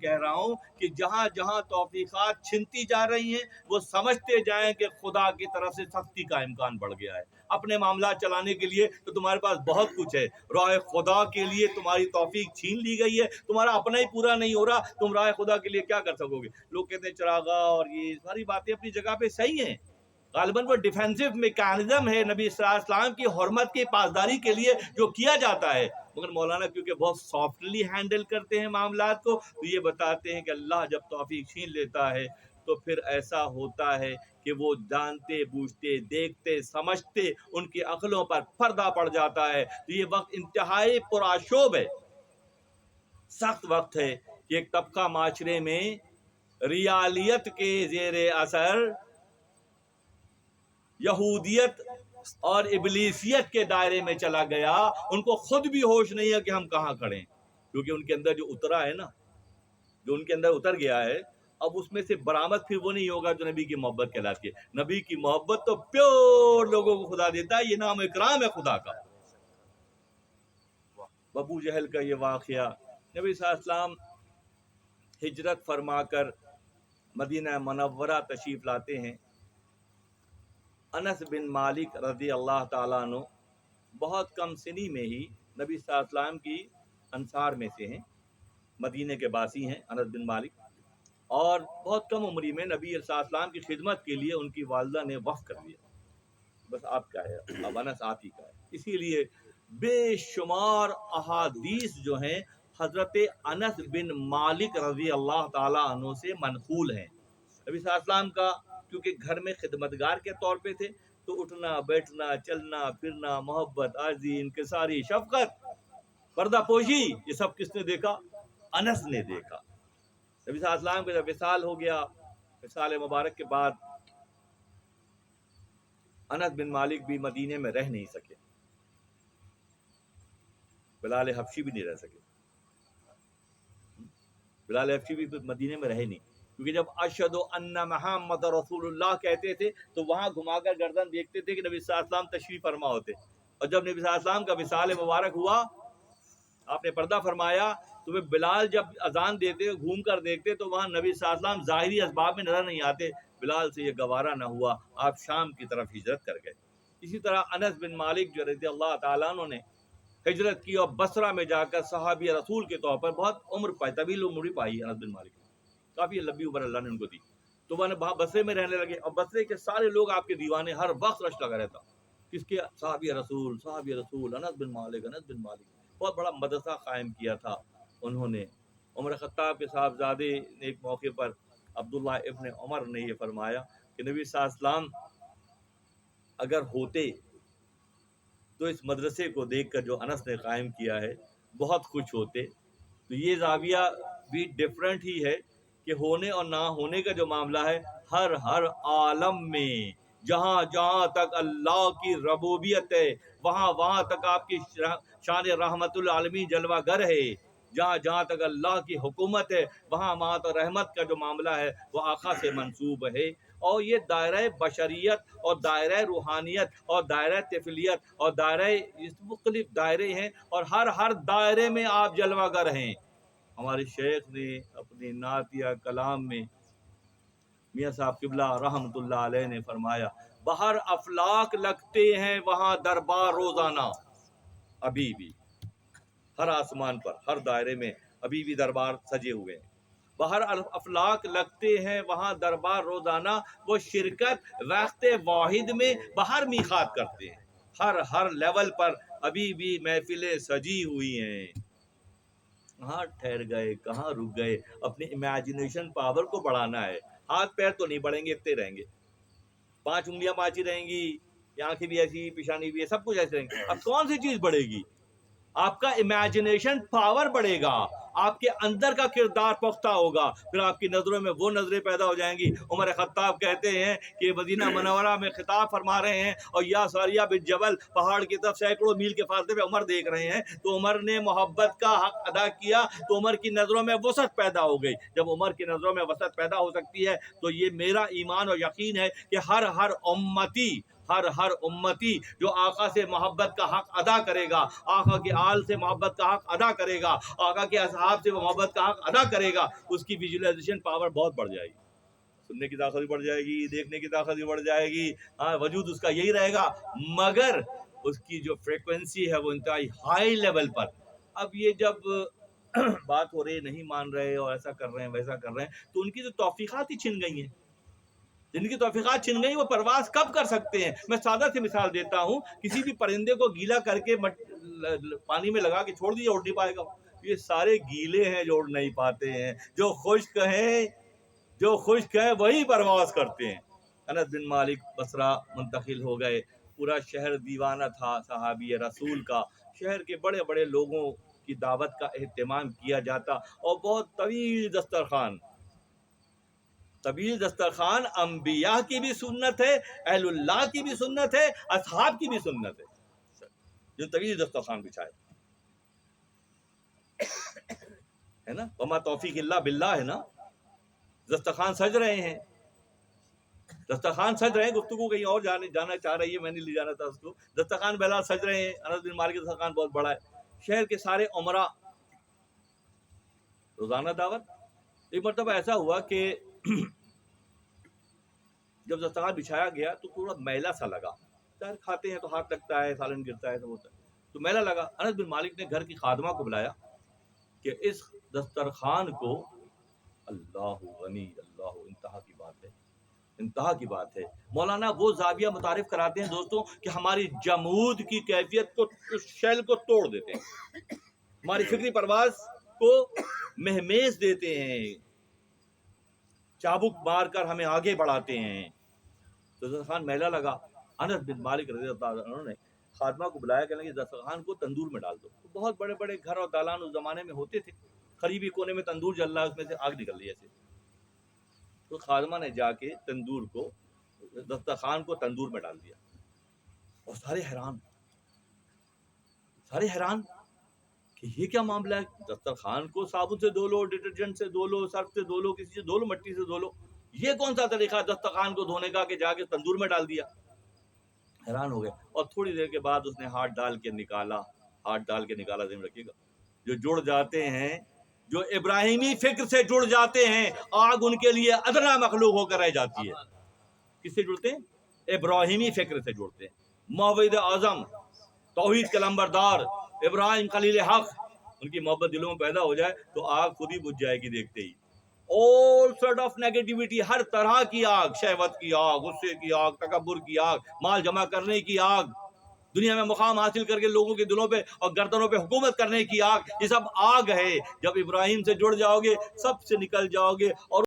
کہہ رہا ہوں کہ جہاں جہاں توفیقات چھنتی جا رہی ہیں وہ سمجھتے جائیں کہ خدا کی طرف سے سختی کا امکان بڑھ گیا ہے. اپنے معاملات چلانے کے لیے تو تمہارے پاس بہت کچھ ہے، راہ خدا کے لیے تمہاری توفیق چھین لی گئی ہے، تمہارا اپنا ہی پورا نہیں ہو رہا، تم راہ خدا کے لیے کیا کر سکو گے؟ لوگ کہتے ہیں چراغا اور یہ ساری باتیں اپنی جگہ پہ صحیح ہیں، غالباً وہ ڈیفینسو میکانزم ہے نبی صلی اللہ علیہ وسلم کی حرمت کی پاسداری کے لیے جو کیا جاتا ہے. مگر مولانا کیونکہ بہت سافٹلی ہینڈل کرتے ہیں معاملات کو، تو یہ بتاتے ہیں کہ اللہ جب توفیق چھین لیتا ہے تو پھر ایسا ہوتا ہے کہ وہ جانتے بوجھتے دیکھتے سمجھتے ان کی عقلوں پر پردہ پڑ جاتا ہے. تو یہ وقت انتہائی پرآشوب ہے، سخت وقت ہے کہ ایک طبقہ معاشرے میں ریالیت کے زیر اثر یہودیت اور ابلیسیت کے دائرے میں چلا گیا. ان کو خود بھی ہوش نہیں ہے کہ ہم کہاں کھڑے ہیں، کیونکہ ان کے اندر جو اترا ہے نا، جو ان کے اندر اتر گیا ہے، اب اس میں سے برآمد پھر وہ نہیں ہوگا جو نبی کی محبت کہلاتی ہے. نبی کی محبت تو پیور لوگوں کو خدا دیتا ہے، یہ نام اکرام ہے خدا کا. ابو جہل کا یہ واقعہ، نبی صلی اللہ علیہ وسلم ہجرت فرما کر مدینہ منورہ تشریف لاتے ہیں. انس بن مالک رضی اللہ تعالیٰ عنہ بہت کم سنی میں ہی نبی صلی اللہ علیہ وسلم کی انصار میں سے ہیں، مدینے کے باسی ہیں انس بن مالک، اور بہت کم عمری میں نبی صلی اللہ علیہ وسلم کی خدمت کے لیے ان کی والدہ نے وقف کر دیا، بس آپ کا ہے، اب انس آپ ہی کا ہے. اسی لیے بے شمار احادیث جو ہیں حضرت انس بن مالک رضی اللہ تعالیٰ عنہ سے منقول ہیں. نبی صلی اللہ علیہ وسلم کا کیونکہ گھر میں خدمتگار کے طور پہ تھے، تو اٹھنا بیٹھنا چلنا پھرنا، محبت، عاجزی، انکساری، شفقت، پردہ پوشی، یہ سب کس نے دیکھا؟ انس نے دیکھا. نبی صلی اللہ علیہ وسلم کا جب وصال ہو گیا، وصال مبارک کے بعد انس بن مالک بھی مدینے میں رہ نہیں سکے، بلال حبشی بھی نہیں رہ سکے. بلال حبشی بھی مدینے میں رہے نہیں، کیونکہ جب اشہد ان محمد رسول اللہ کہتے تھے تو وہاں گھما کر گردن دیکھتے تھے کہ نبی صلی اللہ علیہ وسلم تشریف فرما ہوتے. اور جب نبی صلی اللہ علیہ وسلم کا وصال مبارک ہوا، آپ نے پردہ فرمایا، تو وہ بلال جب اذان دیتے گھوم کر دیکھتے تو وہاں نبی صلی اللہ علیہ وسلم ظاہری اسباب میں نظر نہیں آتے. بلال سے یہ گوارا نہ ہوا، آپ شام کی طرف ہجرت کر گئے. اسی طرح انس بن مالک جو رضی اللہ تعالیٰ عنہ نے ہجرت کی اور بصرہ میں جا کر صحابی رسول کے طور پر بہت عمر پائی، طویل عمری پائی. انس بن مالک کافی لمبی عمر اللہ نے ان کو دی، تو وہ وہاں بصرے میں رہنے لگے، اور بصرے کے سارے لوگ آپ کے دیوانے، ہر وقت رش لگا رہتا کس کے؟ صحابی رسول انس بن مالک. انس بن مالک بہت بڑا مدرسہ قائم کیا تھا انہوں نے. عمر خطاب کے صاحبزادے نے ایک موقع پر عبداللہ ابن عمر نے یہ فرمایا کہ نبی صلی اللہ علیہ وسلم اگر ہوتے تو اس مدرسے کو دیکھ کر جو انس نے قائم کیا ہے بہت خوش ہوتے. تو یہ زاویہ بھی ڈفرینٹ ہی ہے کہ ہونے اور نہ ہونے کا جو معاملہ ہے، ہر عالم میں جہاں جہاں تک اللہ کی ربوبیت ہے، وہاں تک آپ کی شان رحمت العالمین جلوہ گر ہے. جہاں جہاں تک اللہ کی حکومت ہے، وہاں تک رحمت کا جو معاملہ ہے وہ آقا سے منسوب ہے. اور یہ دائرہ بشریت اور دائرہ روحانیت اور دائرہ طفلیت اور دائرہ مختلف دائرے ہیں، اور ہر دائرے میں آپ جلوہ گر ہیں. ہمارے شیخ نے اپنی نعتیہ کلام میں میاں صاحب قبلہ رحمۃ اللہ علیہ نے فرمایا، باہر افلاک لگتے ہیں وہاں دربار روزانہ. ابھی بھی ہر آسمان پر ہر دائرے میں ابھی بھی دربار سجے ہوئے ہیں. باہر افلاک لگتے ہیں وہاں دربار روزانہ، وہ شرکت وقت واحد میں باہر میقات کرتے ہیں. ہر لیول پر ابھی بھی محفلیں سجی ہوئی ہیں. کہاں ٹھہر گئے، کہاں رک گئے؟ اپنی امیجنیشن پاور کو بڑھانا ہے. ہاتھ پیر تو نہیں بڑھیں گے، اتنے رہیں گے. 5 انگلیاں پانچی رہیں گی، آنکھیں بھی ایسی، پیشانی بھی ہے، سب کچھ ایسے رہیں گے. اب کون سی چیز بڑھے گی؟ آپ کا امیجنیشن پاور بڑھے گا، آپ کے اندر کا کردار پختہ ہوگا، پھر آپ کی نظروں میں وہ نظریں پیدا ہو جائیں گی. عمر خطاب کہتے ہیں کہ مدینہ منورہ میں خطاب فرما رہے ہیں اور یا ساریہ بن جبل پہاڑ کی طرف سینکڑوں میل کے فاصلے پہ عمر دیکھ رہے ہیں. تو عمر نے محبت کا حق ادا کیا تو عمر کی نظروں میں وسعت پیدا ہو گئی. جب عمر کی نظروں میں وسعت پیدا ہو سکتی ہے تو یہ میرا ایمان اور یقین ہے کہ ہر امتی، ہر امتی جو آقا سے محبت کا حق ادا کرے گا، آقا کے آل سے محبت کا حق ادا کرے گا، آقا کے اصحاب سے وہ محبت کا حق ادا کرے گا، اس کی ویژولائزیشن پاور بہت بڑھ جائے گی، سننے کی طاقت بھی بڑھ جائے گی، دیکھنے کی طاقت بھی بڑھ جائے گی، ہاں وجود اس کا یہی رہے گا، مگر اس کی جو فریکوینسی ہے وہ انتہائی ہائی لیول پر۔ اب یہ جب بات ہو رہی ہے نہیں مان رہے اور ایسا کر رہے ہیں ویسا کر رہے ہیں، تو ان کی جو توفیقات ہی چھن گئی ہیں، جن کی توفیقات چھن گئی وہ پرواز کب کر سکتے ہیں؟ میں سادہ سی مثال دیتا ہوں، کسی بھی پرندے کو گیلا کر کے پانی میں لگا کے چھوڑ دیے، اڑ نہیں پائے گا، یہ سارے گیلے ہیں جو اڑ نہیں پاتے ہیں، جو خشک ہیں وہی پرواز کرتے ہیں۔ انس بن مالک بصرہ منتقل ہو گئے، پورا شہر دیوانہ تھا صحابی رسول کا، شہر کے بڑے بڑے لوگوں کی دعوت کا اہتمام کیا جاتا، اور بہت طویل دسترخوان انبیاء کی بھی سنت ہے، اہل اللہ کی بھی سنت ہے، اصحاب کی بھی سنت ہے، جو طویل دسترخوان بچھائے ہے نا، وما توفیق اللہ باللہ ہے نا، دسترخوان سج رہے ہیں، گفتگو کہیں اور جانا چاہ رہی ہے، میں نہیں لے جانا تھا اس کو، دسترخوان بہرحال سج رہے ہیں، انس بن مالک کا دسترخوان بہت بڑا ہے، شہر کے سارے عمرہ روزانہ دعوت۔ ایک مرتبہ ایسا ہوا کہ جب دسترخوان بچھایا گیا تو تھوڑا میلا سا لگا، کھاتے ہیں تو ہاتھ لگتا ہے، سالن گرتا ہے تو میلا لگا، انس بن مالک نے گھر کی خادمہ کو بلایا کہ اس دسترخوان کو، اللہ غنی اللہ، انتہا کی بات ہے، مولانا وہ زاویہ متعارف کراتے ہیں دوستوں کہ ہماری جمود کی کیفیت کو، اس شیل کو توڑ دیتے ہیں، ہماری فکری پرواز کو مہمیز دیتے ہیں، چابک مار کر ہمیں آگے بڑھاتے ہیں۔ تو دسترخوان میلا لگا، انس بن مالک رضی اللہ عنہ نے خادمہ کو بلایا، کہنے کہ دسترخوان کو تندور میں ڈال دو۔ بہت بڑے بڑے گھر اور دالان اس زمانے میں ہوتے تھے، قریبی کونے میں تندور جل رہا ہے، اس میں سے آگ نکل رہی ہے ایسے، تو خادمہ نے جا کے دسترخوان کو تندور میں ڈال دیا، اور سارے حیران کہ یہ کیا معاملہ ہے، دسترخوان کو صابن سے دھو لو، ڈٹرجنٹ سے دھو لو، سرف سے دھو لو، کسی سے دھو لو، مٹی سے دھو لو، یہ کون سا طریقہ ہے دسترخوان کو دھونے کا کہ جا کے تندور میں ڈال دیا؟ حیران ہو گئے، اور تھوڑی دیر کے بعد اس نے ہاتھ ڈال کے نکالا، ذہن رکھیے گا، جو جڑ جاتے ہیں، جو ابراہیمی فکر سے جڑ جاتے ہیں، آگ ان کے لیے ادنا مخلوق ہو کر رہ جاتی ہے۔ کس سے جڑتے ہیں؟ ابراہیمی فکر سے جڑتے ہیں، موحد اعظم، توحید کے لمبردار ابراہیم خلیل حق، ان کی محبت دلوں میں پیدا ہو جائے تو آگ خود ہی بجھ جائے گی دیکھتے ہی۔ all sort of negativity، ہر طرح کی آگ، شہوت کی آگ، غصے کی آگ، تکبر کی آگ، مال جمع کرنے کی آگ، دنیا میں مقام حاصل کر کے لوگوں کے دلوں پہ اور گردنوں پہ حکومت کرنے کی آگ، یہ سب آگ ہے۔ جب ابراہیم سے جڑ جاؤ گے، سب سے نکل جاؤ گے، اور